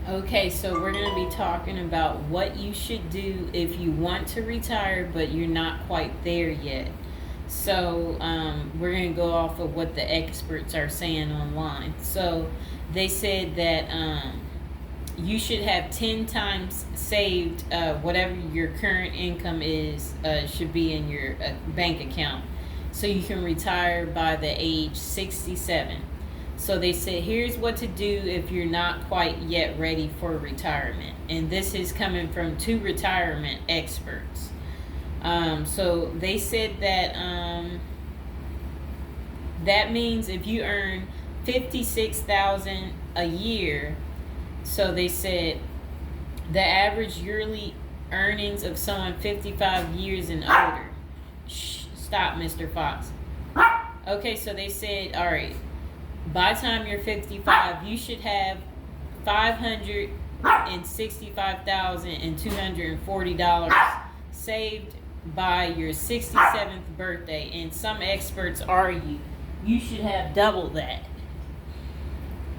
Okay, so we're going to be talking about what you should do if you want to retire, but you're not quite there yet. So, we're going to go off of what the experts are saying online. So, they said that you should have 10 times saved whatever your current income is, should be in your bank account. So, you can retire by the age 67. So they said, here's what to do if you're not quite yet ready for retirement. And this is coming from two retirement experts. So they said that that means if you earn 56,000 a year, so they said the average yearly earnings of someone 55 years and older. Shh, stop, Mr. Fox. Okay, so they said, all right, by the time you're 55, you should have $565,240 saved by your 67th birthday. And some experts argue you should have double that.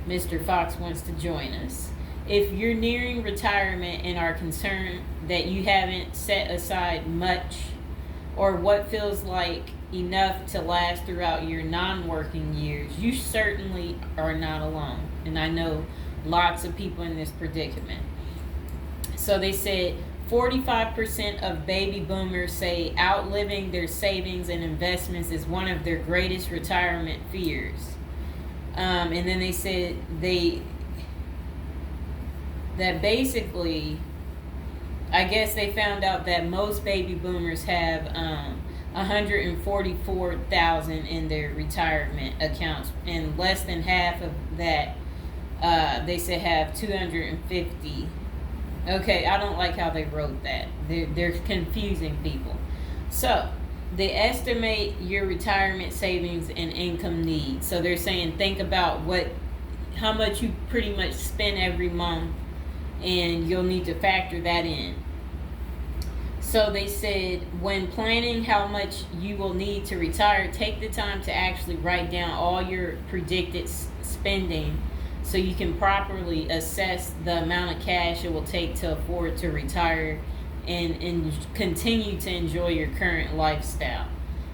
Mr. Fox wants to join us. If you're nearing retirement and are concerned that you haven't set aside much or what feels like enough to last throughout your non-working years, you certainly are not alone. And I know lots of people in this predicament. So they said 45% of baby boomers say outliving their savings and investments is one of their greatest retirement fears. And then they said that basically, I guess they found out that most baby boomers have 144,000 in their retirement accounts, and less than half of that, they say, have 250. Okay, I don't like how they wrote that. They're confusing people. So they estimate your retirement savings and income needs. So they're saying think about how much you pretty much spend every month, and you'll need to factor that in. So they said when planning how much you will need to retire, take the time to actually write down all your predicted spending so you can properly assess the amount of cash it will take to afford to retire and continue to enjoy your current lifestyle.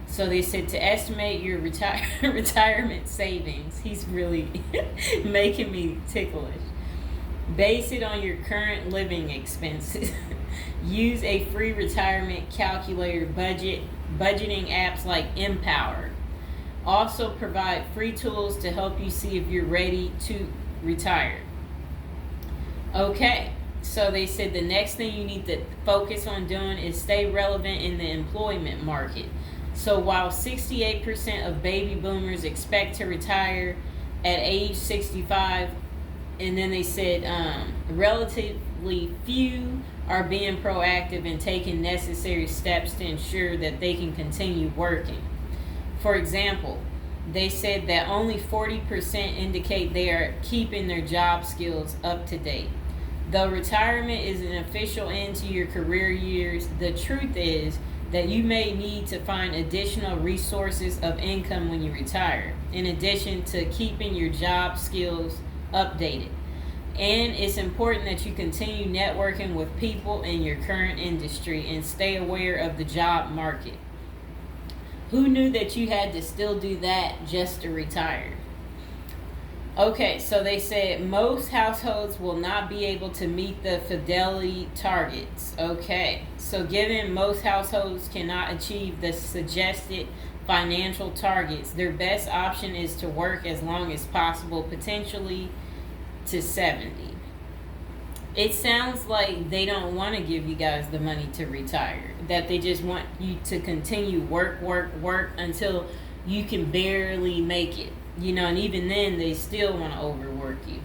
So they said to estimate your retirement savings. He's really making me ticklish. Base it on your current living expenses. Use a free retirement calculator budgeting apps like Empower. Also provide free tools to help you see if you're ready to retire. Okay, so they said the next thing you need to focus on doing is stay relevant in the employment market. So while 68% of baby boomers expect to retire at age 65, and then they said relatively few are being proactive and taking necessary steps to ensure that they can continue working. For example, they said that only 40% indicate they are keeping their job skills up to date. Though retirement is an official end to your career years, the truth is that you may need to find additional resources of income when you retire, in addition to keeping your job skills updated. And it's important that you continue networking with people in your current industry and stay aware of the job market. Who knew that you had to still do that just to retire? Okay, so they said most households will not be able to meet the fidelity targets. Okay, so given most households cannot achieve the suggested financial targets, their best option is to work as long as possible, potentially to 70. It sounds like they don't want to give you guys the money to retire, that they just want you to continue work until you can barely make it, and even then they still want to overwork you.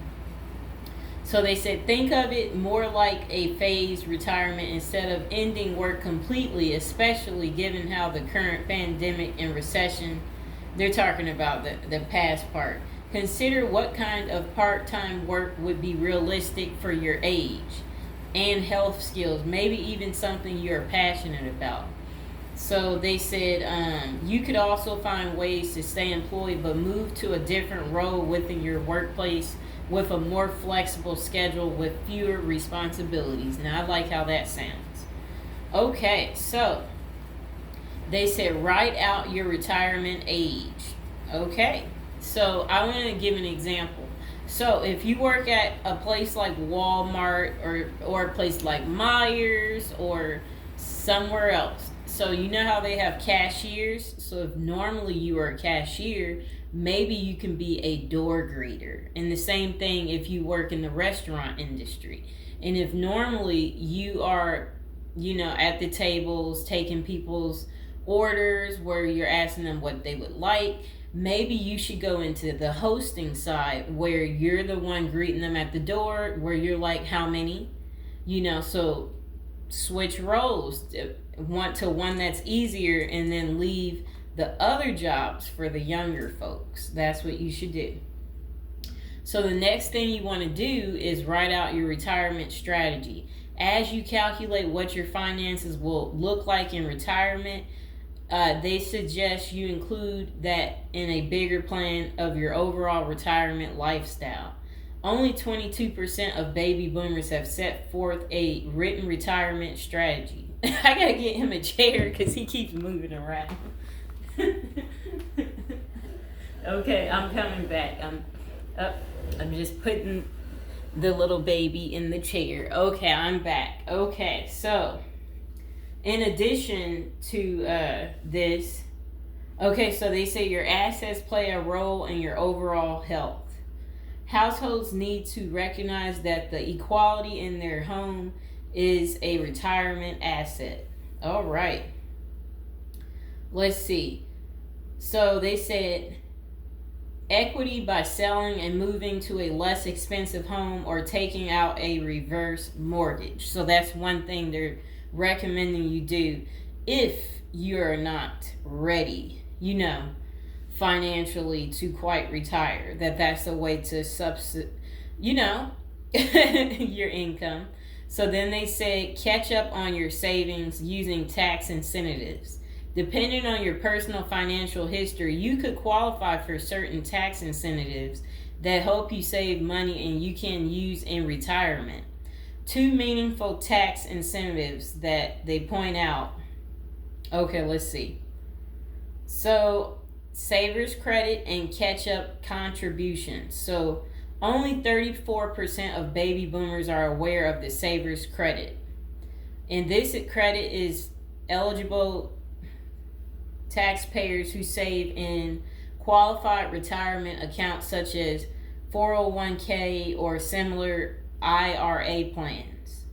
So they said think of it more like a phased retirement instead of ending work completely, especially given how the current pandemic and recession, they're talking about the past part. Consider what kind of part-time work would be realistic for your age and health skills, maybe even something you're passionate about. So they said you could also find ways to stay employed but move to a different role within your workplace with a more flexible schedule with fewer responsibilities. Now, I like how that sounds. Okay, so they said write out your retirement age. Okay, so I want to give an example. So if you work at a place like Walmart or a place like Myers or somewhere else, so you know how they have cashiers. So if normally you are a cashier, maybe you can be a door greeter. And the same thing if you work in the restaurant industry. And if normally you are, at the tables taking people's orders where you're asking them what they would like, maybe you should go into the hosting side where you're the one greeting them at the door, where you're like, how many? So switch roles, want to one that's easier, and then leave the other jobs for the younger folks. That's what you should do. So the next thing you want to do is write out your retirement strategy. As you calculate what your finances will look like in retirement, they suggest you include that in a bigger plan of your overall retirement lifestyle. Only 22% of baby boomers have set forth a written retirement strategy. I gotta get him a chair because he keeps moving around. Okay, I'm coming back. I'm just putting the little baby in the chair. Okay, I'm back. Okay, so in addition to this, okay, so they say your assets play a role in your overall health. Households need to recognize that the equality in their home is a retirement asset. All right. Let's see. So they said equity by selling and moving to a less expensive home or taking out a reverse mortgage. So that's one thing they're recommending you do if you're not ready, financially to quite retire. That's a way to substitute, your income. So then they say catch up on your savings using tax incentives. Depending on your personal financial history, you could qualify for certain tax incentives that help you save money and you can use in retirement. Two meaningful tax incentives that they point out. Okay, let's see. So, Savers Credit and Catch-Up Contributions. So, only 34% of baby boomers are aware of the Savers Credit. And this credit is eligible taxpayers who save in qualified retirement accounts such as 401k or similar IRA plans.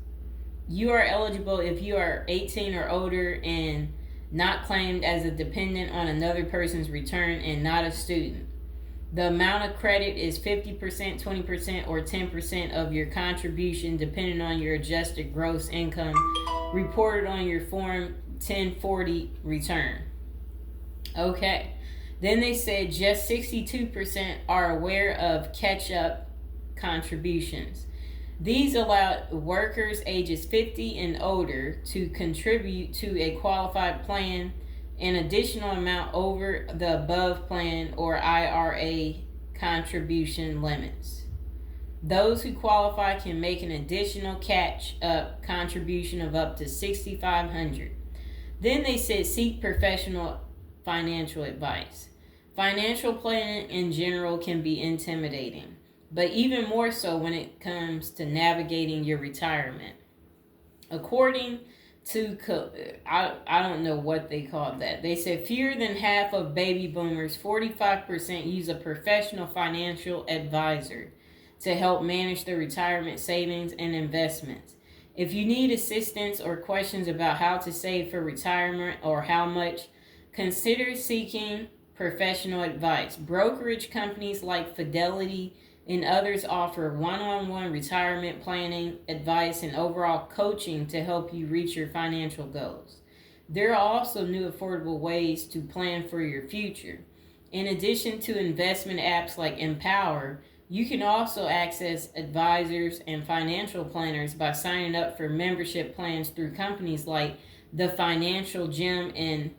You are eligible if you are 18 or older and not claimed as a dependent on another person's return and not a student. The amount of credit is 50%, 20%, or 10% of your contribution depending on your adjusted gross income reported on your Form 1040 return. Okay. Then they said just 62% are aware of catch-up contributions. These allow workers ages 50 and older to contribute to a qualified plan an additional amount over the above plan or IRA contribution limits. Those who qualify can make an additional catch-up contribution of up to $6,500. Then they said seek professional financial advice. Financial planning in general can be intimidating, but even more so when it comes to navigating your retirement. According to, I don't know what they called that. They said fewer than half of baby boomers, 45%, use a professional financial advisor to help manage their retirement savings and investments. If you need assistance or questions about how to save for retirement or how much, consider seeking professional advice. Brokerage companies like Fidelity and others offer one-on-one retirement planning, advice, and overall coaching to help you reach your financial goals. There are also new affordable ways to plan for your future. In addition to investment apps like Empower, you can also access advisors and financial planners by signing up for membership plans through companies like The Financial Gym and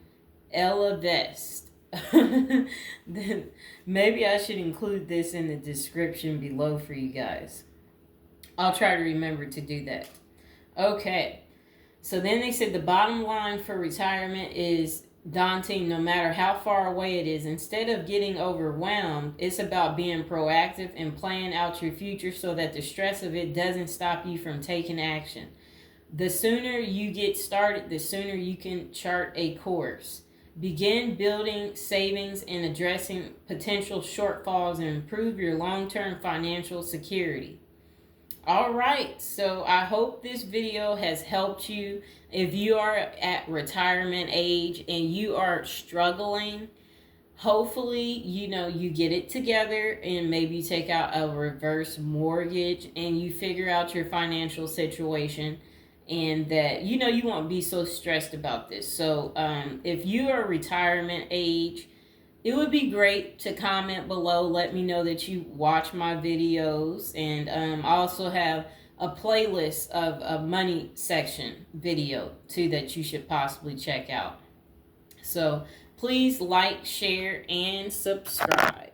Ellevest. then maybe I should include this in the description below for you guys. I'll try to remember to do that. Okay. So then they said the bottom line for retirement is daunting no matter how far away it is. Instead of getting overwhelmed, it's about being proactive and planning out your future so that the stress of it doesn't stop you from taking action. The sooner you get started, the sooner you can chart a course. Begin building savings and addressing potential shortfalls and improve your long-term financial security. All right, so I hope this video has helped you. If you are at retirement age and you are struggling, hopefully, you get it together and maybe take out a reverse mortgage and you figure out your financial situation, and that, you won't be so stressed about this. So if you are retirement age, it would be great to comment below. Let me know that you watch my videos. And I also have a playlist of a money section video too that you should possibly check out. So please like, share, and subscribe.